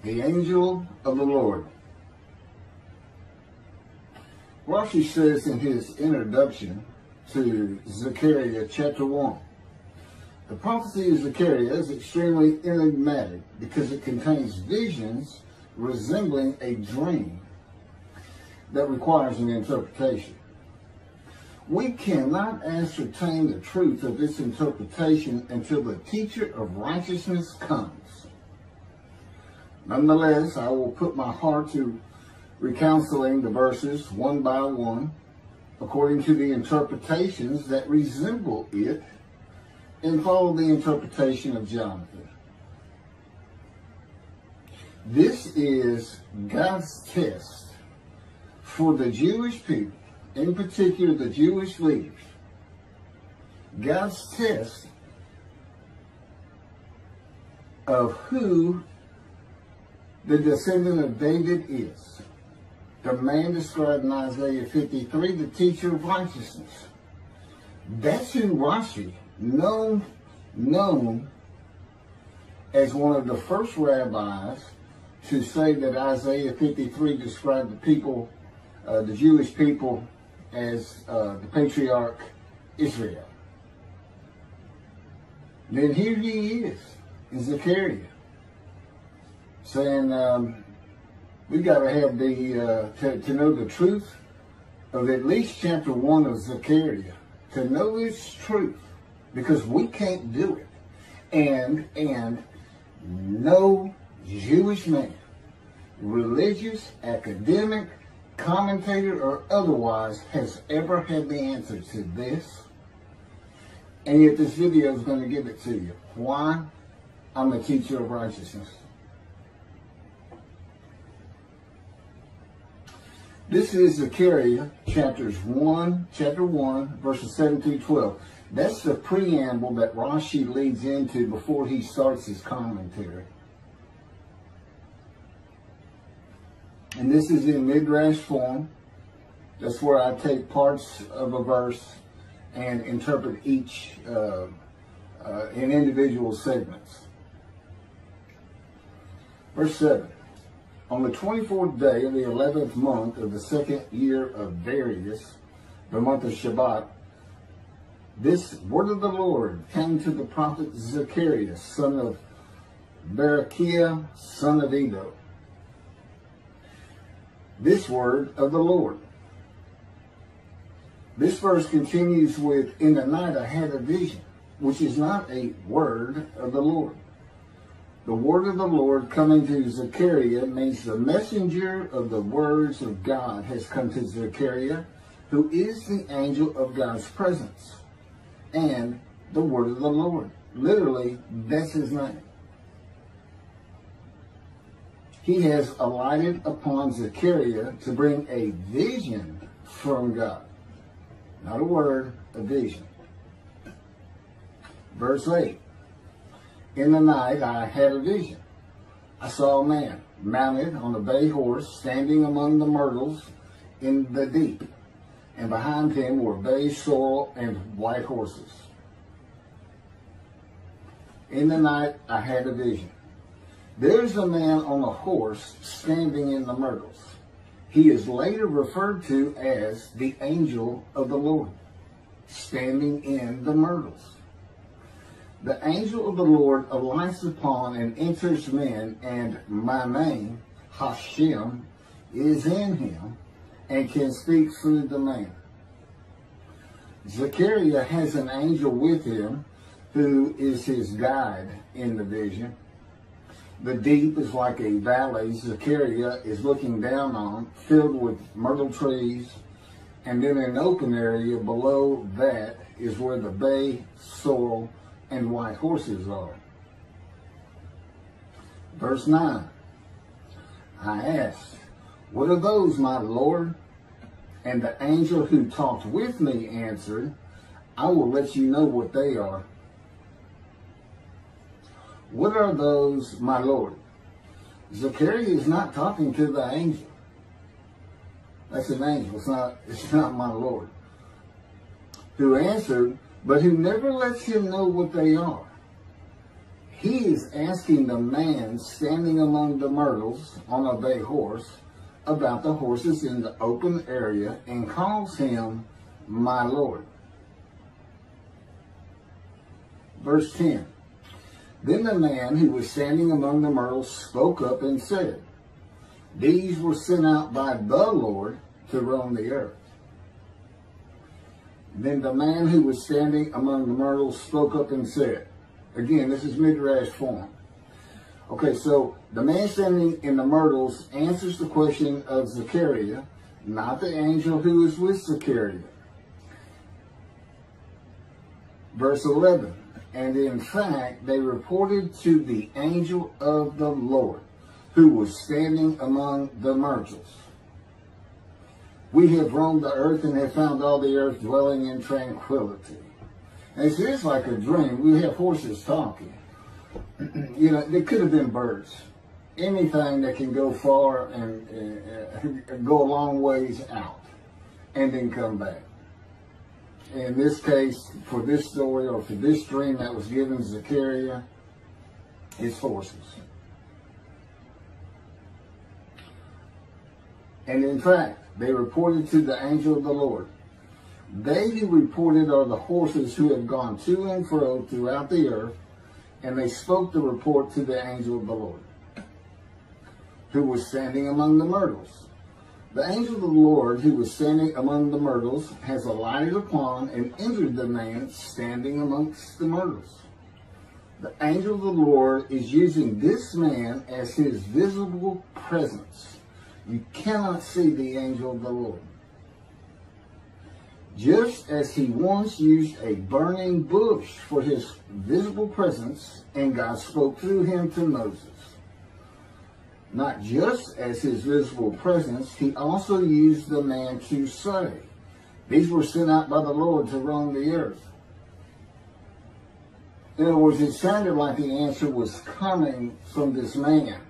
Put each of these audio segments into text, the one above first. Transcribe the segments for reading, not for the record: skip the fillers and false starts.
The angel of the Lord. Rashi says in his introduction to Zechariah chapter 1, the prophecy of Zechariah is extremely enigmatic because it contains visions resembling a dream that requires an interpretation. We cannot ascertain the truth of this interpretation until the teacher of righteousness comes. Nonetheless, I will put my heart to recounseling the verses one by one, according to the interpretations that resemble it, and follow the interpretation of Jonathan. This is God's test for the Jewish people, in particular the Jewish leaders. God's test of who the descendant of David is. The man described in Isaiah 53, the teacher of righteousness. That's who Rashi, known as one of the first rabbis to say that Isaiah 53 described the people, the Jewish people, as the patriarch Israel. Then here he is in Zechariah, saying we got to have the to know the truth of at least chapter 1 of Zechariah, to know its truth, because we can't do it, and no Jewish man, religious, academic, commentator, or otherwise, has ever had the answer to this. And yet this video is going to give it to you. Why? I'm a teacher of righteousness. This is Zechariah chapter 1, verses 7 through 12. That's the preamble that Rashi leads into before he starts his commentary. And this is in midrash form. That's where I take parts of a verse and interpret each in individual segments. Verse 7. On the 24th day of the 11th month of the second year of Darius, the month of Shabbat, this word of the Lord came to the prophet Zechariah, son of Berechiah, son of Edo. This word of the Lord. This verse continues with, in the night I had a vision, which is not a word of the Lord. The word of the Lord coming to Zechariah means the messenger of the words of God has come to Zechariah, who is the angel of God's presence, and the word of the Lord. Literally, that's his name. He has alighted upon Zechariah to bring a vision from God. Not a word, a vision. Verse 8. In the night I had a vision. I saw a man mounted on a bay horse standing among the myrtles in the deep, and behind him were bay, sorrel, and white horses. In the night I had a vision. There's a man on a horse standing in the myrtles. He is later referred to as the angel of the Lord, standing in the myrtles. The angel of the Lord alights upon and enters men, and my name, Hashem, is in him and can speak through the man. Zechariah has an angel with him who is his guide in the vision. The deep is like a valley Zechariah is looking down on, filled with myrtle trees, and then an open area below that is where the bay, sorrel, and white horses are. Verse 9. I asked, what are those, my Lord? And the angel who talked with me answered, I will let you know what they are. What are those, my Lord? Zechariah is not talking to the angel. That's an angel. It's not my Lord. Who answered, but who never lets him know what they are. he is asking the man standing among the myrtles on a bay horse about the horses in the open area and calls him my Lord. Verse 10. Then the man who was standing among the myrtles spoke up and said, these were sent out by the Lord to roam the earth. Then the man who was standing among the myrtles spoke up and said, again, this is midrash form. Okay, so the man standing in the myrtles answers the question of Zechariah, not the angel who is with Zechariah. Verse 11, and in fact, they reported to the angel of the Lord, who was standing among the myrtles. We have roamed the earth and have found all the earth dwelling in tranquility. And it's just like a dream. We have horses talking. You know, they could have been birds. Anything that can go far and go a long ways out and then come back. In this case, for this story or for this dream that was given to Zechariah, it's horses. And in fact, they reported to the angel of the Lord. They who reported are the horses who have gone to and fro throughout the earth, and they spoke the report to the angel of the Lord, who was standing among the myrtles. The angel of the Lord, who was standing among the myrtles, has alighted upon and entered the man standing amongst the myrtles. The angel of the Lord is using this man as his visible presence. You cannot see the angel of the Lord. Just as he once used a burning bush for his visible presence, and God spoke through him to Moses. Not just as his visible presence, he also used the man to say, these were sent out by the Lord to roam the earth. In other words, it sounded like the answer was coming from this man.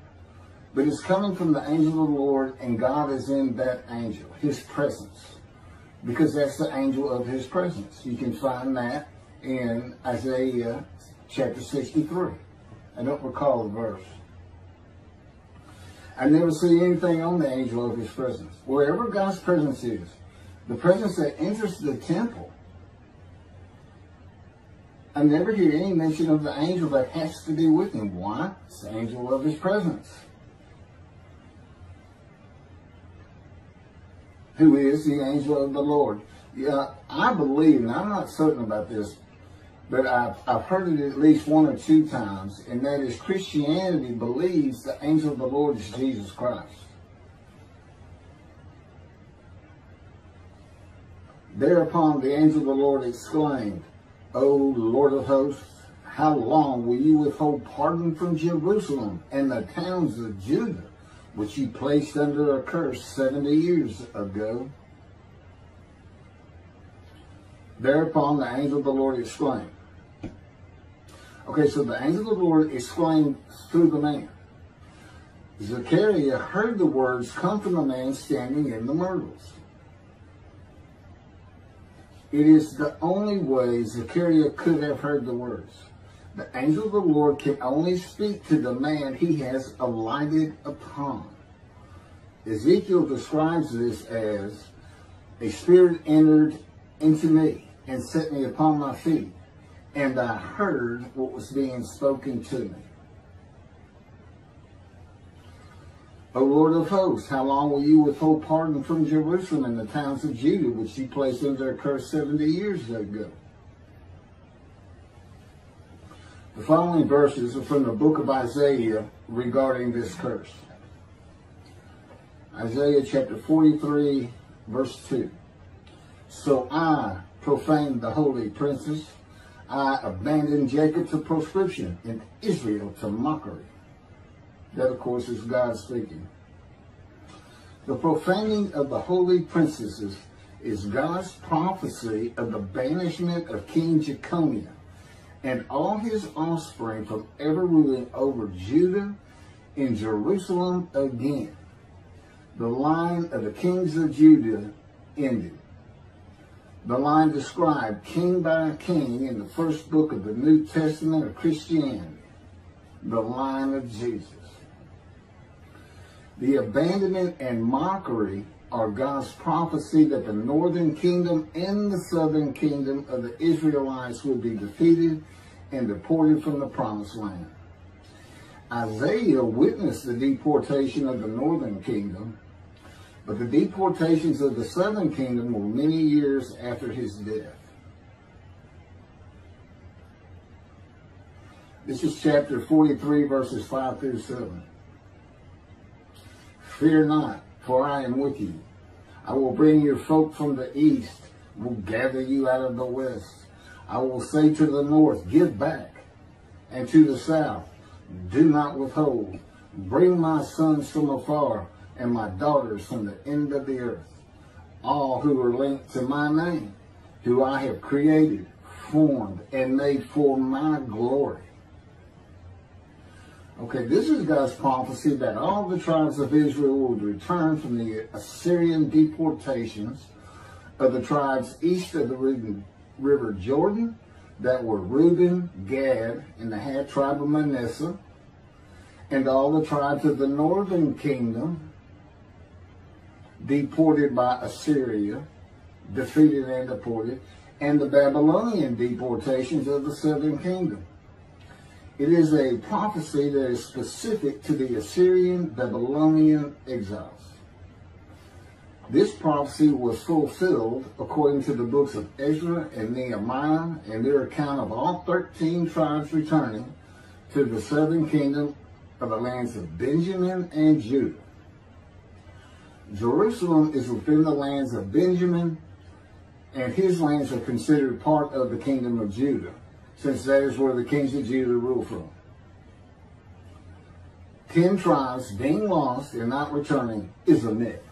But it's coming from the angel of the Lord, and God is in that angel, his presence. Because that's the angel of his presence. You can find that in Isaiah chapter 63. I don't recall the verse. I never see anything on the angel of his presence. Wherever God's presence is, the presence that enters the temple, I never hear any mention of the angel that has to be with him. Why? It's the angel of his presence, who is the angel of the Lord. Yeah, I believe, and I'm not certain about this, but I've heard it at least one or two times, and that is Christianity believes the angel of the Lord is Jesus Christ. Thereupon the angel of the Lord exclaimed, O Lord of hosts, how long will you withhold pardon from Jerusalem and the towns of Judah, which you placed under a curse 70 years ago? Thereupon the angel of the Lord exclaimed. Okay, so the angel of the Lord exclaimed through the man. Zechariah heard the words come from the man standing in the myrtles. It is the only way Zechariah could have heard the words. The angel of the Lord can only speak to the man he has alighted upon. Ezekiel describes this as, a spirit entered into me and set me upon my feet, and I heard what was being spoken to me. O Lord of hosts, how long will you withhold pardon from Jerusalem and the towns of Judah, which you placed under a curse 70 years ago? The following verses are from the book of Isaiah regarding this curse. Isaiah chapter 43, verse 2. So I profaned the holy princes. I abandoned Jacob to proscription and Israel to mockery. That, of course, is God speaking. The profaning of the holy princesses is God's prophecy of the banishment of King Jeconiah and all his offspring from ever ruling over Judah and Jerusalem again. The line of the kings of Judah ended. The line described king by king in the first book of the New Testament of Christianity. the line of Jesus. The abandonment and mockery are God's prophecy that the northern kingdom and the southern kingdom of the Israelites will be defeated and deported from the promised land. Isaiah witnessed the deportation of the northern kingdom, but the deportations of the southern kingdom were many years after his death. This is chapter 43, verses 5 through 7. Fear not, for I am with you. I will bring your folk from the east, will gather you out of the west. I will say to the north, give back, and to the south, do not withhold. Bring my sons from afar, and my daughters from the end of the earth. All who are linked to my name, who I have created, formed, and made for my glory. Okay, this is God's prophecy that all the tribes of Israel would return from the Assyrian deportations of the tribes east of the river Jordan, that were Reuben, Gad, and the half tribe of Manasseh, and all the tribes of the northern kingdom, deported by Assyria, defeated and deported, and the Babylonian deportations of the southern kingdom. It is a prophecy that is specific to the Assyrian Babylonian exiles. This prophecy was fulfilled according to the books of Ezra and Nehemiah and their account of all 13 tribes returning to the southern kingdom of the lands of Benjamin and Judah. Jerusalem is within the lands of Benjamin, and his lands are considered part of the kingdom of Judah, since that is where the kings of Judah rule from. 10 tribes being lost and not returning is a myth.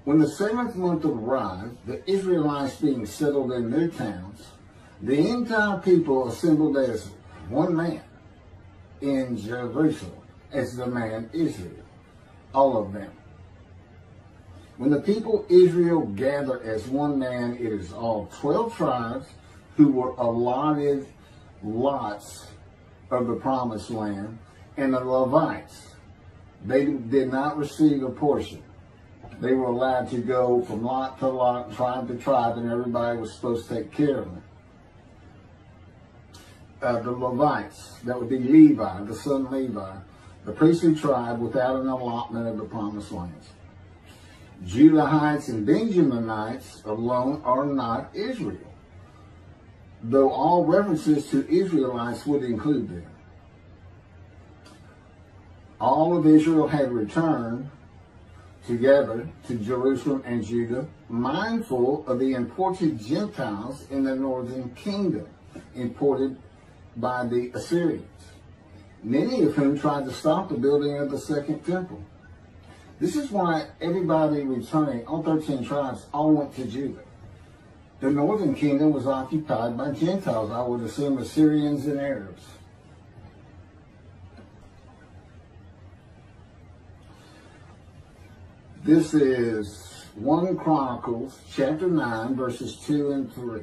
When the 7th month arrived, the Israelites being settled in their towns, the entire people assembled as one man in Jerusalem, as the man Israel, all of them. When the people Israel gather as one man, it is all 12 tribes who were allotted lots of the promised land, and the Levites. They did not receive a portion. They were allowed to go from lot to lot, tribe to tribe, and everybody was supposed to take care of them. The Levites, that would be Levi, the son of Levi, the priestly tribe without an allotment of the promised lands. Judahites and Benjaminites alone are not Israel, though all references to Israelites would include them. All of Israel had returned together to Jerusalem and Judah, mindful of the imported Gentiles in the northern kingdom, imported by the Assyrians, many of whom tried to stop the building of the second temple. This is why everybody returning, all 13 tribes, all went to Judah. The northern kingdom was occupied by Gentiles, I would assume Assyrians and Arabs. This is 1 Chronicles chapter 9, verses 2 and 3.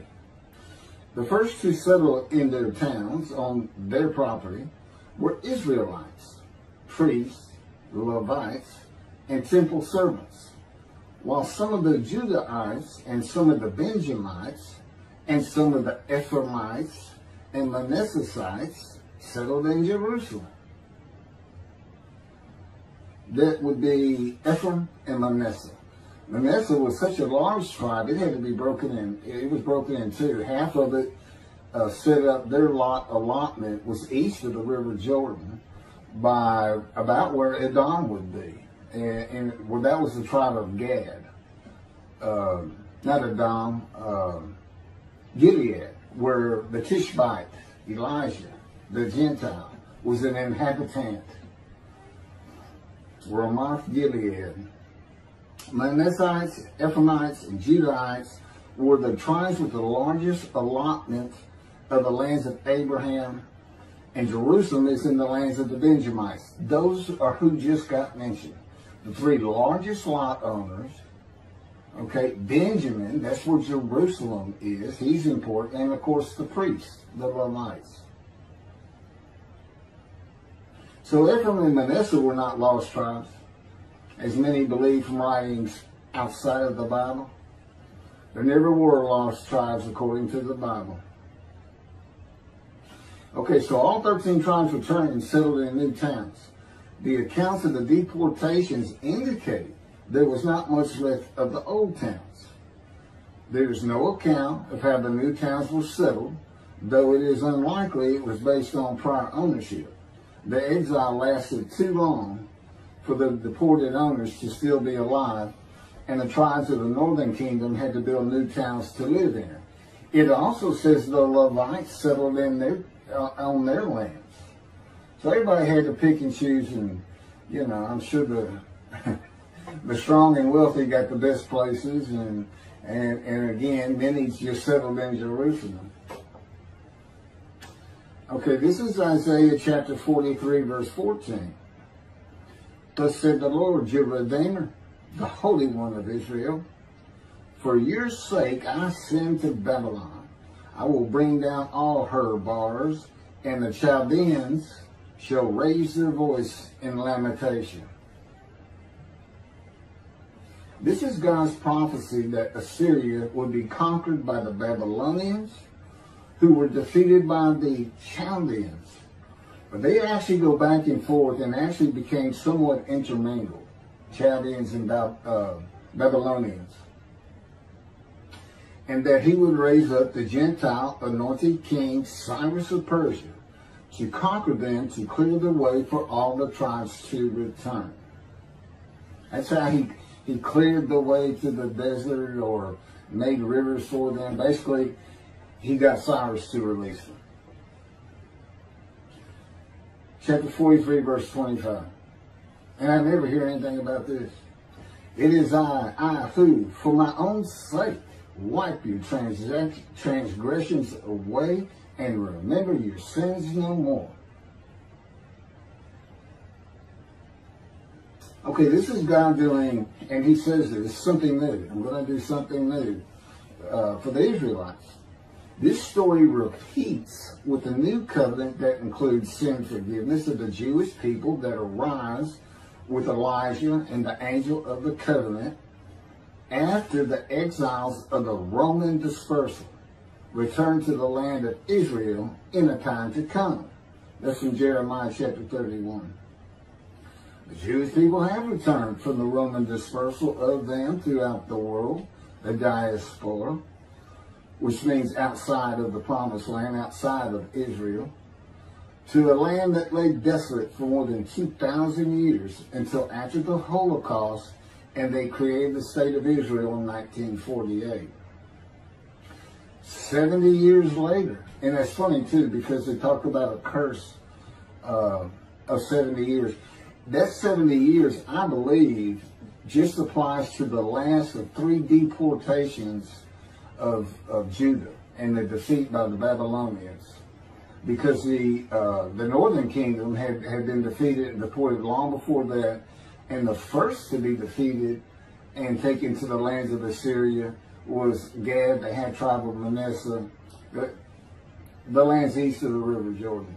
The first to settle in their towns on their property were Israelites, priests, Levites, and temple servants, while some of the Judahites and some of the Benjamites and some of the Ephraimites and Manassesites settled in Jerusalem. That would be Ephraim and Manasseh. Manasseh was such a large tribe, it had to be broken in. It was broken in two. Half of it set up, their allotment was east of the river Jordan by about where Edom would be. And well, that was the tribe of Gad. Not Edom, Gilead, where the Tishbite, Elijah, the Gentile, was an inhabitant. Ramoth Gilead. Manassites, Ephraimites, and Judahites were the tribes with the largest allotment of the lands of Abraham, and Jerusalem is in the lands of the Benjamites. Those are who just got mentioned. The 3 largest lot owners, okay, Benjamin, that's where Jerusalem is, he's important, and of course the priests, the Levites. So Ephraim and Manasseh were not lost tribes, as many believe from writings outside of the Bible. There never were lost tribes according to the Bible. Okay, so all 13 tribes returned and settled in new towns. The accounts of the deportations indicate there was not much left of the old towns. There is no account of how the new towns were settled, though it is unlikely it was based on prior ownership. The exile lasted too long for the deported owners to still be alive, and the tribes of the northern kingdom had to build new towns to live in. It also says the Levites settled in on their lands. So everybody had to pick and choose, and I'm sure the strong and wealthy got the best places, and again, many just settled in Jerusalem. Okay, this is Isaiah chapter 43, verse 14. Thus said the Lord, your Redeemer, the Holy One of Israel, for your sake I send to Babylon. I will bring down all her bars, and the Chaldeans shall raise their voice in lamentation. This is God's prophecy that Assyria would be conquered by the Babylonians, who were defeated by the Chaldeans. But they actually go back and forth and actually became somewhat intermingled, Chaldeans and Babylonians. And that he would raise up the Gentile anointed king Cyrus of Persia to conquer them, to clear the way for all the tribes to return. That's how he cleared the way to the desert, or made rivers for them. Basically, he got Cyrus to release them. Chapter 43, verse 25. And I never hear anything about this. It is I who, for my own sake, wipe your transgressions away and remember your sins no more. Okay, this is God doing, and he says there's something new. I'm going to do something new for the Israelites. This story repeats with a new covenant that includes sin forgiveness of the Jewish people that arise with Elijah and the angel of the covenant after the exiles of the Roman dispersal return to the land of Israel in a time to come. That's in Jeremiah chapter 31. The Jewish people have returned from the Roman dispersal of them throughout the world, the diaspora, which means outside of the promised land, outside of Israel, to a land that lay desolate for more than 2,000 years until after the Holocaust, and they created the state of Israel in 1948. 70 years later, and that's funny too, because they talk about a curse of 70 years. That 70 years, I believe, just applies to the last of 3 deportations of Judah and the defeat by the Babylonians, because the northern kingdom had been defeated and deported long before that, and the first to be defeated and taken to the lands of Assyria was Gad, the half tribe of Manasseh, the lands east of the river Jordan.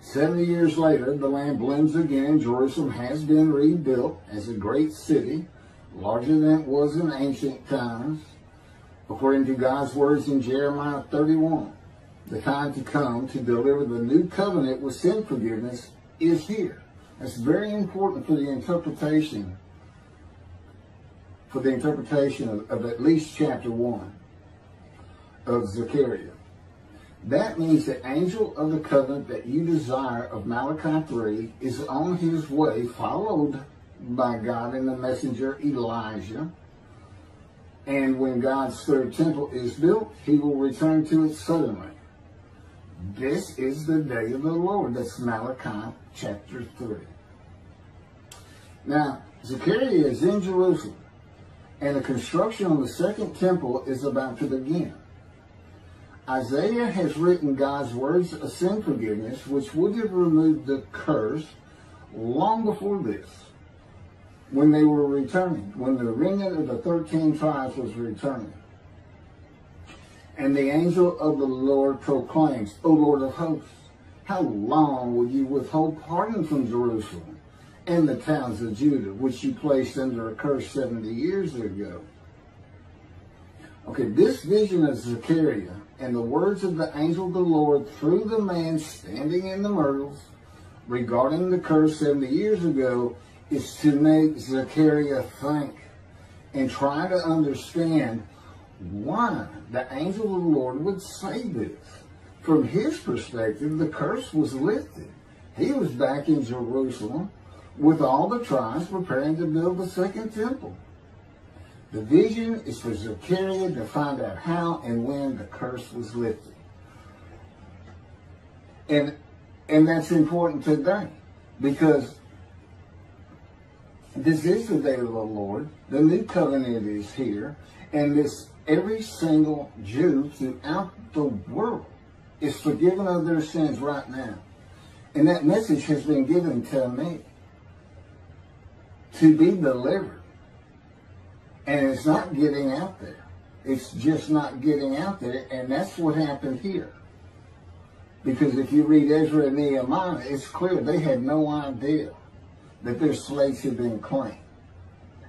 70 years later, the land blooms again. Jerusalem has been rebuilt as a great city, larger than it was in ancient times. According to God's words in Jeremiah 31, the time to come to deliver the new covenant with sin forgiveness is here. That's very important for the interpretation of at least chapter 1 of Zechariah. That means the angel of the covenant that you desire of Malachi 3 is on his way, followed by God and the messenger Elijah. And when God's third temple is built, he will return to it suddenly. This is the day of the Lord. That's Malachi chapter 3. Now, Zechariah is in Jerusalem, and the construction on the second temple is about to begin. Isaiah has written God's words of sin forgiveness, which would have removed the curse long before this, when they were returning, when the remnant of the 13 tribes was returning. And the angel of the Lord proclaims, O Lord of hosts, How long will you withhold pardon from Jerusalem and the towns of Judah, which you placed under a curse 70 years ago? Okay, this vision of Zechariah and the words of the angel of the Lord through the man standing in the myrtles regarding the curse 70 years ago is to make Zechariah think and try to understand why the angel of the Lord would say this. From his perspective, the curse was lifted. He was back in Jerusalem with all the tribes preparing to build the second temple. The vision is for Zechariah to find out how and when the curse was lifted. And that's important today, because this is the day of the Lord. The new covenant is here. And every single Jew throughout the world is forgiven of their sins right now. And that message has been given to me to be delivered. And it's not getting out there. It's just not getting out there. And that's what happened here. Because if you read Ezra and Nehemiah, it's clear they had no idea that their slaves had been claimed.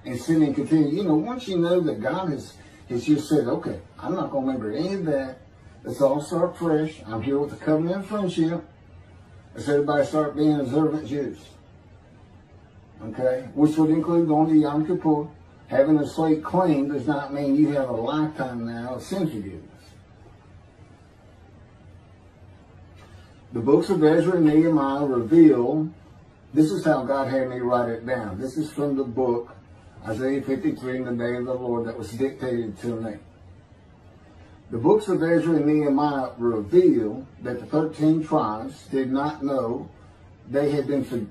And sinning continued. You know, once you know that God has just said, okay, I'm not going to remember any of that. Let's all start fresh. I'm here with the covenant of friendship. Let's everybody start being observant Jews. Okay? Which would include going to Yom Kippur. Having a slate claimed does not mean you have a lifetime now of sin forgiveness. The books of Ezra and Nehemiah reveal, this is how God had me write it down. This is from the book, Isaiah 53, in the day of the Lord, that was dictated to me. The books of Ezra and Nehemiah reveal that the 13 tribes did not know they had been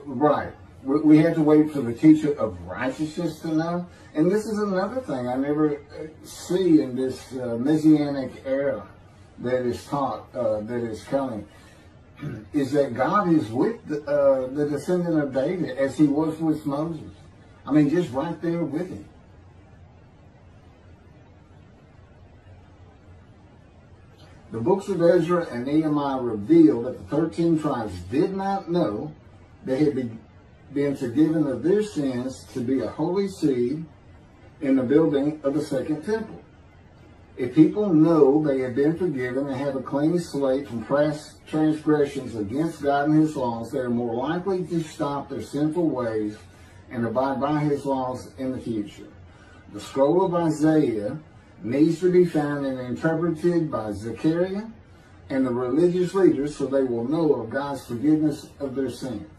right. We had to wait for the teacher of righteousness to know. And this is another thing I never see in this Messianic era that is taught, that is coming, is that God is with the descendant of David as he was with Moses. I mean, just right there with him. The books of Ezra and Nehemiah reveal that the 13 tribes did not know they had been forgiven of their sins to be a holy seed in the building of the second temple. If people know they have been forgiven and have a clean slate from past transgressions against God and his laws, they are more likely to stop their sinful ways and abide by his laws in the future. The scroll of Isaiah needs to be found and interpreted by Zechariah and the religious leaders so they will know of God's forgiveness of their sins.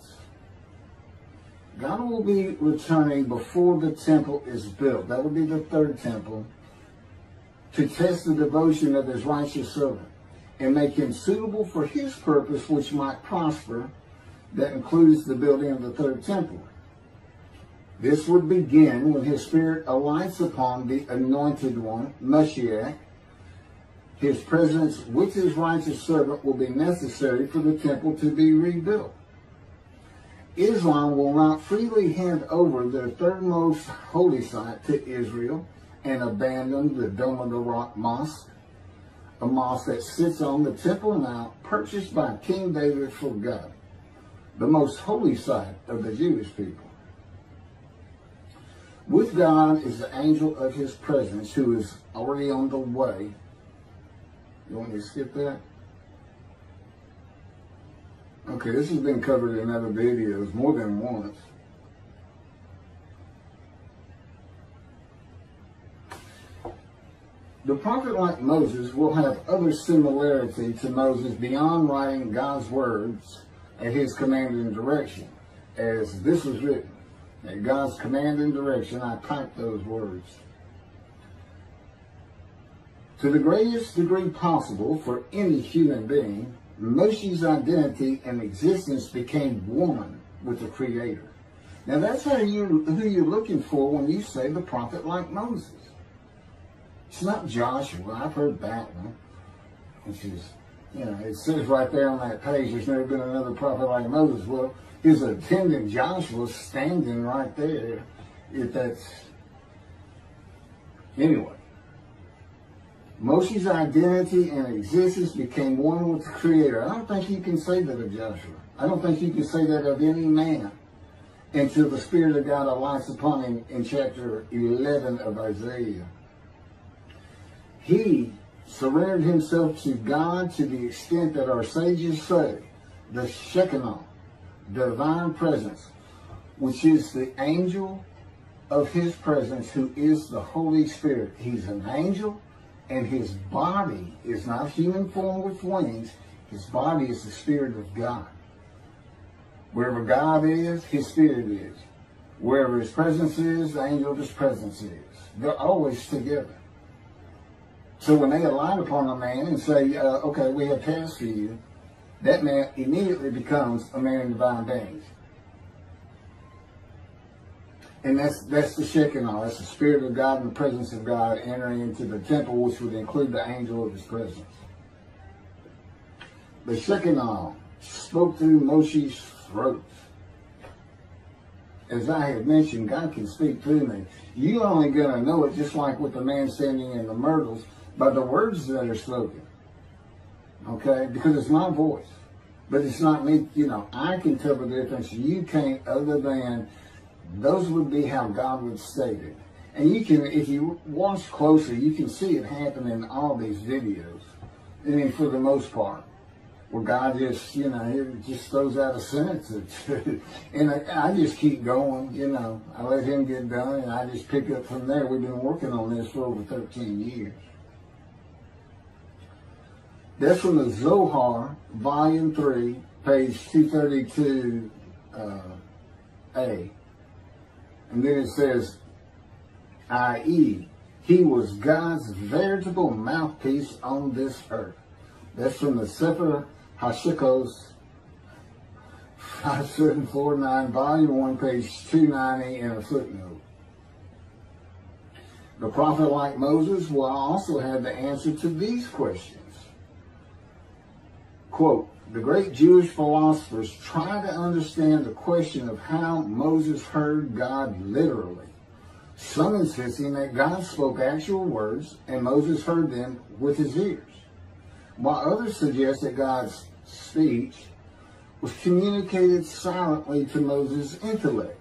God will be returning before the temple is built. That will be the third temple, to test the devotion of his righteous servant and make him suitable for his purpose, which might prosper. That includes the building of the third temple. This would begin when his spirit alights upon the anointed one, Moshiach. His presence with his righteous servant will be necessary for the temple to be rebuilt. Islam will not freely hand over their third most holy site to Israel and abandon the Dome of the Rock Mosque, a mosque that sits on the Temple Mount purchased by King David for God, the most holy site of the Jewish people. With God is the angel of his presence, who is already on the way. You want me to skip that? Okay, this has been covered in other videos more than once. The prophet like Moses will have other similarity to Moses beyond writing God's words at his command and direction. As this was written, at God's command and direction, I typed those words. To the greatest degree possible for any human being, Moshe's identity and existence became one with the Creator. Now that's who you're looking for when you say the prophet like Moses. It's not Joshua. I've heard that one. Which is, you know, it says right there on that page, there's never been another prophet like Moses. Well, his attendant Joshua standing right there. If that's, anyway. Moshe's identity and existence became one with the Creator. I don't think you can say that of Joshua. I don't think you can say that of any man until the Spirit of God alights upon him in chapter 11 of Isaiah. He surrendered himself to God to the extent that our sages say the Shekinah, divine presence, which is the angel of his presence, who is the Holy Spirit. He's an angel, and his body is not human form with wings. His body is the Spirit of God. Wherever God is, his Spirit is. Wherever his presence is, the angel of his presence is. They're always together. So when they alight upon a man and say, okay, we have tasks for you, that man immediately becomes a man in divine beings. And that's the Shekinah. That's the Spirit of God and the presence of God entering into the temple, which would include the angel of his presence. The Shekinah spoke through Moshe's throat. As I have mentioned, God can speak through me. You're only going to know it, just like with the man standing in the myrtles, by the words that are spoken. Okay? Because it's my voice. But it's not me. You know, I can tell the difference. You can't, other than those would be how God would state it. And you can, if you watch closer, you can see it happen in all these videos. I mean, for the most part. Where God just, you know, it just throws out a sentence. And I just keep going, you know. I let him get done, and I just pick up from there. We've been working on this for over 13 years. That's from the Zohar, Volume 3, page 232A. And then it says, i.e., he was God's veritable mouthpiece on this earth. That's from the Sefer Hashikos, 5749, Volume 1, page 290, and a footnote. The prophet, like Moses, will also have the answer to these questions. Quote, the great Jewish philosophers try to understand the question of how Moses heard God literally. Some insisting that God spoke actual words and Moses heard them with his ears, while others suggest that God's speech was communicated silently to Moses' intellect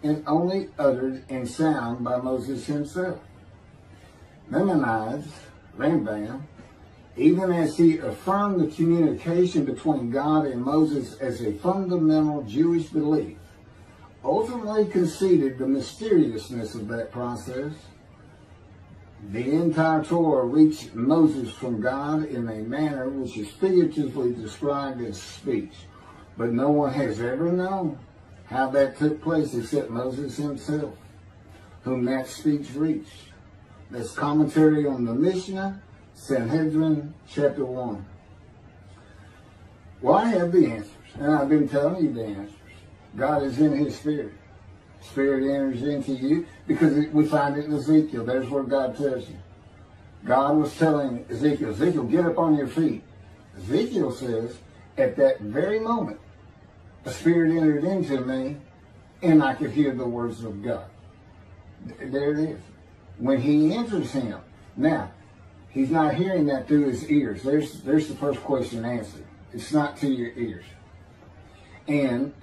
and only uttered in sound by Moses himself. Maimonides, Rambam, even as he affirmed the communication between God and Moses as a fundamental Jewish belief, ultimately conceded the mysteriousness of that process. The entire Torah reached Moses from God in a manner which is figuratively described as speech, but no one has ever known how that took place except Moses himself, whom that speech reached. That's commentary on the Mishnah, Sanhedrin, chapter 1. Well, I have the answers, and I've been telling you the answers. God is in his Spirit. Spirit enters into you, because we find it in Ezekiel. There's where God tells you. God was telling Ezekiel, Ezekiel, get up on your feet. Ezekiel says, at that very moment, a spirit entered into me, and I could hear the words of God. There it is. When he enters him. Now, he's not hearing that through his ears. There's the first question answered. It's not to your ears. And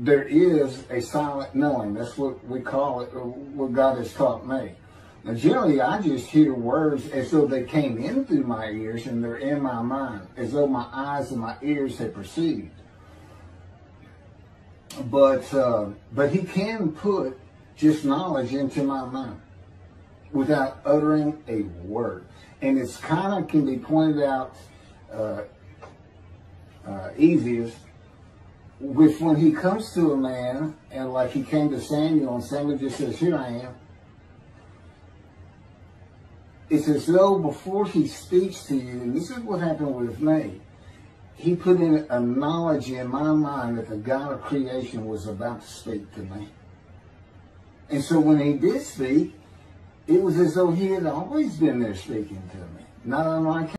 there is a silent knowing. That's what we call it, or what God has taught me. Now, generally, I just hear words as though they came in through my ears and they're in my mind, as though my eyes and my ears had perceived. But he can put just knowledge into my mind without uttering a word. And it's kind of can be pointed out easiest with when he comes to a man, and like he came to Samuel, and Samuel just says, here I am. It's as though before he speaks to you, and this is what happened with me, he put in a knowledge in my mind that the God of creation was about to speak to me. And so when he did speak, it was as though he had always been there speaking to me. Not unlike